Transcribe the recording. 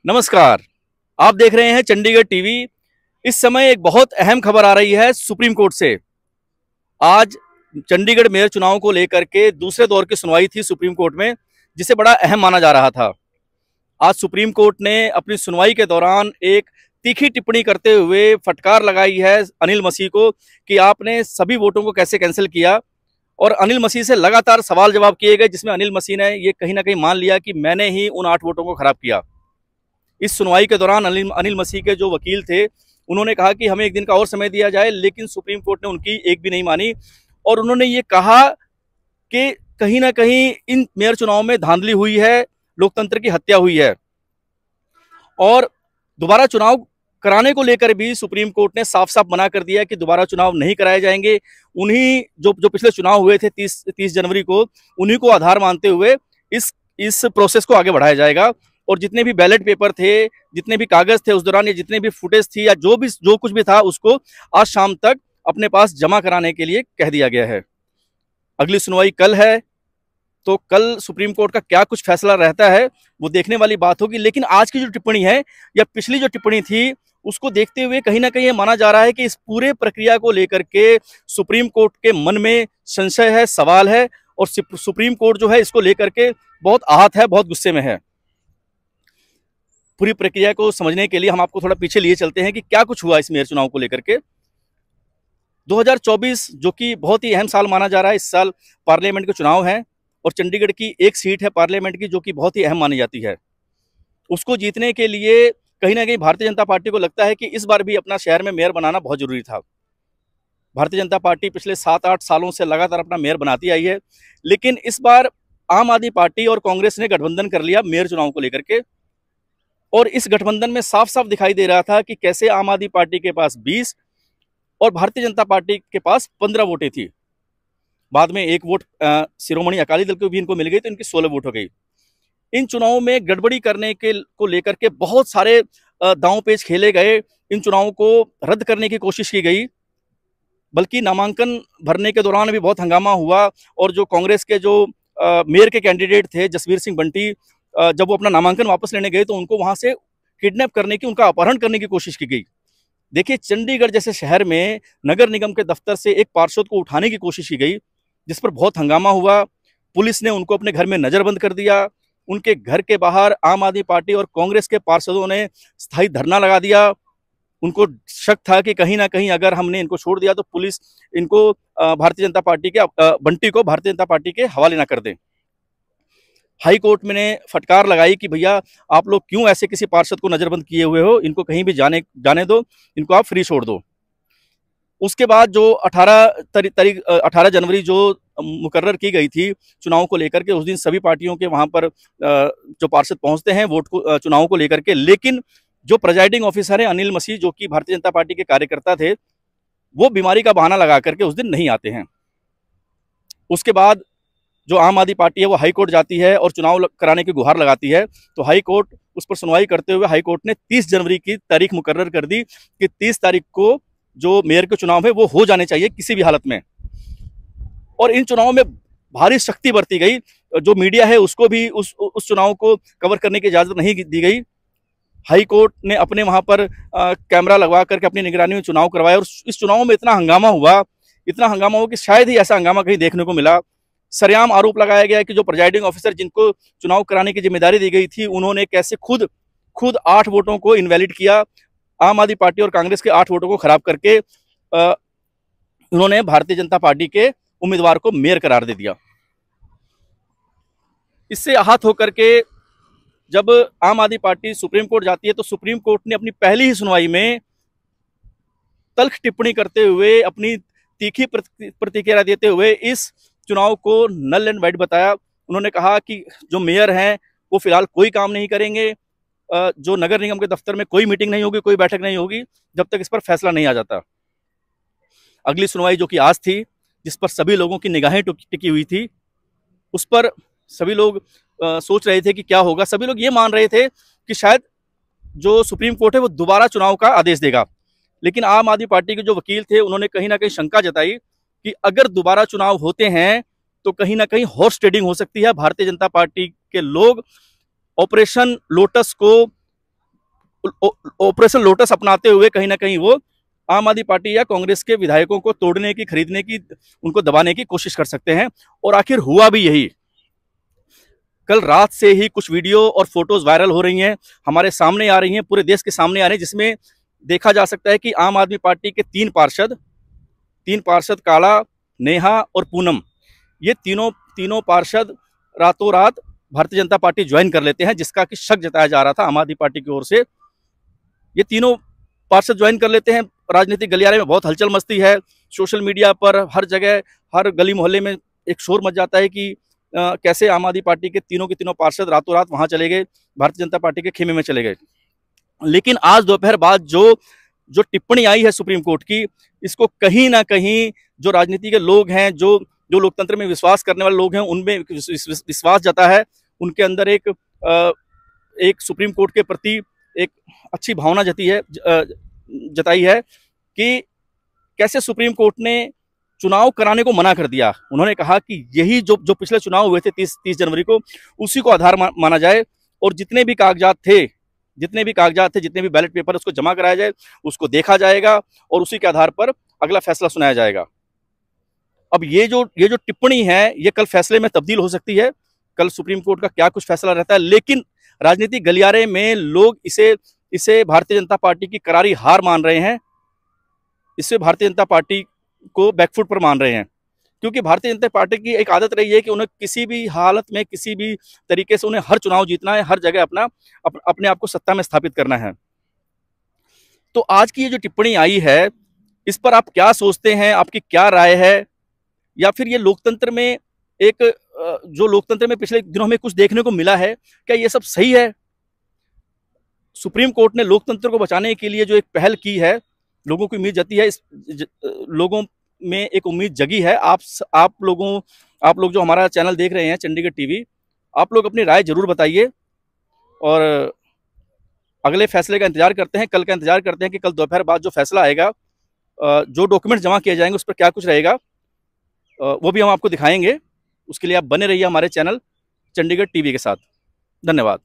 नमस्कार। आप देख रहे हैं चंडीगढ़ टीवी। इस समय एक बहुत अहम खबर आ रही है सुप्रीम कोर्ट से। आज चंडीगढ़ मेयर चुनाव को लेकर के दूसरे दौर की सुनवाई थी सुप्रीम कोर्ट में, जिसे बड़ा अहम माना जा रहा था। आज सुप्रीम कोर्ट ने अपनी सुनवाई के दौरान एक तीखी टिप्पणी करते हुए फटकार लगाई है अनिल मसीह को कि आपने सभी वोटों को कैसे कैंसिल किया। और अनिल मसीह से लगातार सवाल जवाब किए गए, जिसमें अनिल मसीह ने ये कहीं ना कहीं मान लिया कि मैंने ही उन 8 वोटों को खराब किया। इस सुनवाई के दौरान अनिल मसीह के जो वकील थे, उन्होंने कहा कि हमें एक दिन का और समय दिया जाए, लेकिन सुप्रीम कोर्ट ने उनकी एक भी नहीं मानी। और उन्होंने ये कहा कि कहीं ना कहीं इन मेयर चुनाव में धांधली हुई है, लोकतंत्र की हत्या हुई है। और दोबारा चुनाव कराने को लेकर भी सुप्रीम कोर्ट ने साफ साफ मना कर दिया कि दोबारा चुनाव नहीं कराए जाएंगे। उन्हीं जो पिछले चुनाव हुए थे 30 जनवरी को, उन्हीं को आधार मानते हुए इस प्रोसेस को आगे बढ़ाया जाएगा। और जितने भी बैलेट पेपर थे, जितने भी कागज थे उस दौरान, या जितने भी फुटेज थी, या जो कुछ भी था, उसको आज शाम तक अपने पास जमा कराने के लिए कह दिया गया है। अगली सुनवाई कल है, तो कल सुप्रीम कोर्ट का क्या कुछ फैसला रहता है वो देखने वाली बात होगी। लेकिन आज की जो टिप्पणी है या पिछली जो टिप्पणी थी, उसको देखते हुए कहीं ना कहीं ये माना जा रहा है कि इस पूरे प्रक्रिया को लेकर के सुप्रीम कोर्ट के मन में संशय है, सवाल है। और सुप्रीम कोर्ट जो है इसको लेकर के बहुत आहत है, बहुत गुस्से में है। पूरी प्रक्रिया को समझने के लिए हम आपको थोड़ा पीछे लिए चलते हैं कि क्या कुछ हुआ इस मेयर चुनाव को लेकर के। 2024 जो कि बहुत ही अहम साल माना जा रहा है, इस साल पार्लियामेंट के चुनाव हैं और चंडीगढ़ की एक सीट है पार्लियामेंट की जो कि बहुत ही अहम मानी जाती है। उसको जीतने के लिए कहीं ना कहीं भारतीय जनता पार्टी को लगता है कि इस बार भी अपना शहर में मेयर बनाना बहुत जरूरी था। भारतीय जनता पार्टी पिछले 7-8 सालों से लगातार अपना मेयर बनाती आई है, लेकिन इस बार आम आदमी पार्टी और कांग्रेस ने गठबंधन कर लिया मेयर चुनाव को लेकर के। और इस गठबंधन में साफ साफ दिखाई दे रहा था कि कैसे आम आदमी पार्टी के पास 20 और भारतीय जनता पार्टी के पास 15 वोटें थी। बाद में एक वोट शिरोमणि अकाली दल को भी इनको मिल गई, तो इनकी 16 वोट हो गई। इन चुनावों में गड़बड़ी करने को लेकर के बहुत सारे दांव पेच खेले गए। इन चुनावों को रद्द करने की कोशिश की गई, बल्कि नामांकन भरने के दौरान भी बहुत हंगामा हुआ। और जो कांग्रेस के जो मेयर के कैंडिडेट थे जसवीर सिंह बंटी, जब वो अपना नामांकन वापस लेने गए तो उनको वहां से किडनैप करने की, उनका अपहरण करने की कोशिश की गई। देखिए, चंडीगढ़ जैसे शहर में नगर निगम के दफ्तर से एक पार्षद को उठाने की कोशिश की गई, जिस पर बहुत हंगामा हुआ। पुलिस ने उनको अपने घर में नजरबंद कर दिया। उनके घर के बाहर आम आदमी पार्टी और कांग्रेस के पार्षदों ने स्थायी धरना लगा दिया। उनको शक था कि कहीं ना कहीं अगर हमने इनको छोड़ दिया तो पुलिस इनको भारतीय जनता पार्टी के बंटी को भारतीय जनता पार्टी के हवाले ना कर दे। हाई कोर्ट में ने फटकार लगाई कि भैया आप लोग क्यों ऐसे किसी पार्षद को नजरबंद किए हुए हो, इनको कहीं भी जाने दो, इनको आप फ्री छोड़ दो। उसके बाद जो 18 जनवरी जो मुकर्रर की गई थी चुनाव को लेकर के, उस दिन सभी पार्टियों के वहां पर जो पार्षद पहुंचते हैं वोट को चुनाव को लेकर के, लेकिन जो प्रेजाइडिंग ऑफिसर है अनिल मसीह, जो कि भारतीय जनता पार्टी के कार्यकर्ता थे, वो बीमारी का बहाना लगा करके उस दिन नहीं आते हैं। उसके बाद जो आम आदमी पार्टी है वो हाई कोर्ट जाती है और चुनाव कराने की गुहार लगाती है। तो हाई कोर्ट उस पर सुनवाई करते हुए हाई कोर्ट ने 30 जनवरी की तारीख मुकर्रर कर दी कि 30 तारीख को जो मेयर के चुनाव है वो हो जाने चाहिए किसी भी हालत में। और इन चुनावों में भारी सख्ती बरती गई। जो मीडिया है उसको भी उस चुनाव को कवर करने की इजाजत नहीं दी गई। हाई कोर्ट ने अपने वहां पर कैमरा लगवा करके अपनी निगरानी में चुनाव करवाया। और इस चुनाव में इतना हंगामा हुआ कि शायद ही ऐसा हंगामा कहीं देखने को मिला। सरेआम आरोप लगाया गया कि जो प्रेजाइडिंग ऑफिसर जिनको चुनाव कराने की जिम्मेदारी दी गई थी, उन्होंने कैसे खुद 8 वोटों को इनवैलिड किया। आम आदमी पार्टी और कांग्रेस के 8 वोटों को खराब करके उन्होंने भारतीय जनता पार्टी के उम्मीदवार को मेयर करार दे दिया। इससे आहत होकर के जब आम आदमी पार्टी सुप्रीम कोर्ट जाती है, तो सुप्रीम कोर्ट ने अपनी पहली ही सुनवाई में तल्ख टिप्पणी करते हुए, अपनी तीखी प्रतिक्रिया देते हुए इस चुनाव को नल एंड वाइड बताया। उन्होंने कहा कि जो मेयर हैं वो फिलहाल कोई काम नहीं करेंगे, जो नगर निगम के दफ्तर में कोई मीटिंग नहीं होगी, कोई बैठक नहीं होगी जब तक इस पर फैसला नहीं आ जाता। अगली सुनवाई जो कि आज थी, जिस पर सभी लोगों की निगाहें टिकी हुई थी, उस पर सभी लोग सोच रहे थे कि क्या होगा। सभी लोग ये मान रहे थे कि शायद जो सुप्रीम कोर्ट है वो दोबारा चुनाव का आदेश देगा। लेकिन आम आदमी पार्टी के जो वकील थे उन्होंने कहीं ना कहीं शंका जताई कि अगर दोबारा चुनाव होते हैं तो कहीं ना कहीं हॉर्स ट्रेडिंग हो सकती है। भारतीय जनता पार्टी के लोग ऑपरेशन लोटस को ऑपरेशन लोटस अपनाते हुए कहीं ना कहीं वो आम आदमी पार्टी या कांग्रेस के विधायकों को तोड़ने की, खरीदने की, उनको दबाने की कोशिश कर सकते हैं। और आखिर हुआ भी यही। कल रात से ही कुछ वीडियो और फोटोज वायरल हो रही हैं, हमारे सामने आ रही हैं, पूरे देश के सामने आ रही हैं, जिसमें देखा जा सकता है कि आम आदमी पार्टी के तीन पार्षद काला, नेहा और पूनम, ये तीनों पार्षद रातों रात भारतीय जनता पार्टी ज्वाइन कर लेते हैं, जिसका कि शक जताया जा रहा था आम आदमी पार्टी की ओर से। ये तीनों पार्षद ज्वाइन कर लेते हैं। राजनीतिक गलियारे में बहुत हलचल मचती है, सोशल मीडिया पर हर जगह, हर गली मोहल्ले में एक शोर मच जाता है कि कैसे आम आदमी पार्टी के तीनों पार्षद रातों रात वहां चले गए, भारतीय जनता पार्टी के खेमे में चले गए। लेकिन आज दोपहर बाद जो टिप्पणी आई है सुप्रीम कोर्ट की, इसको कहीं ना कहीं जो राजनीति के लोग हैं, जो लोकतंत्र में विश्वास करने वाले लोग हैं, उनमें विश्वास जता है, उनके अंदर एक सुप्रीम कोर्ट के प्रति एक अच्छी भावना जताई है कि कैसे सुप्रीम कोर्ट ने चुनाव कराने को मना कर दिया। उन्होंने कहा कि यही जो पिछले चुनाव हुए थे 30 जनवरी को, उसी को आधार माना जाए और जितने भी कागजात थे, जितने भी बैलेट पेपर, उसको जमा कराया जाए, उसको देखा जाएगा और उसी के आधार पर अगला फैसला सुनाया जाएगा। अब ये जो टिप्पणी है, ये कल फैसले में तब्दील हो सकती है। कल सुप्रीम कोर्ट का क्या कुछ फैसला रहता है, लेकिन राजनीतिक गलियारे में लोग इसे भारतीय जनता पार्टी की करारी हार मान रहे हैं, इससे भारतीय जनता पार्टी को बैकफुट पर मान रहे हैं। क्योंकि भारतीय जनता पार्टी की एक आदत रही है कि उन्हें किसी भी हालत में, किसी भी तरीके से उन्हें हर चुनाव जीतना है, हर जगह अपने आप को सत्ता में स्थापित करना है। तो आज की ये जो टिप्पणी आई है, इस पर आप क्या सोचते हैं, आपकी क्या राय है? या फिर ये लोकतंत्र में जो लोकतंत्र में पिछले दिनों में कुछ देखने को मिला है, क्या ये सब सही है? सुप्रीम कोर्ट ने लोकतंत्र को बचाने के लिए जो एक पहल की है, लोगों की उम्मीद जती है, लोगों में एक उम्मीद जगी है। आप लोग जो हमारा चैनल देख रहे हैं, चंडीगढ़ टीवी, आप लोग अपनी राय जरूर बताइए और अगले फैसले का इंतजार करते हैं, कल का इंतजार करते हैं कि कल दोपहर बाद जो फैसला आएगा, जो डॉक्यूमेंट जमा किए जाएंगे, उस पर क्या कुछ रहेगा, वो भी हम आपको दिखाएंगे। उसके लिए आप बने रहिए हमारे चैनल चंडीगढ़ टीवी के साथ। धन्यवाद।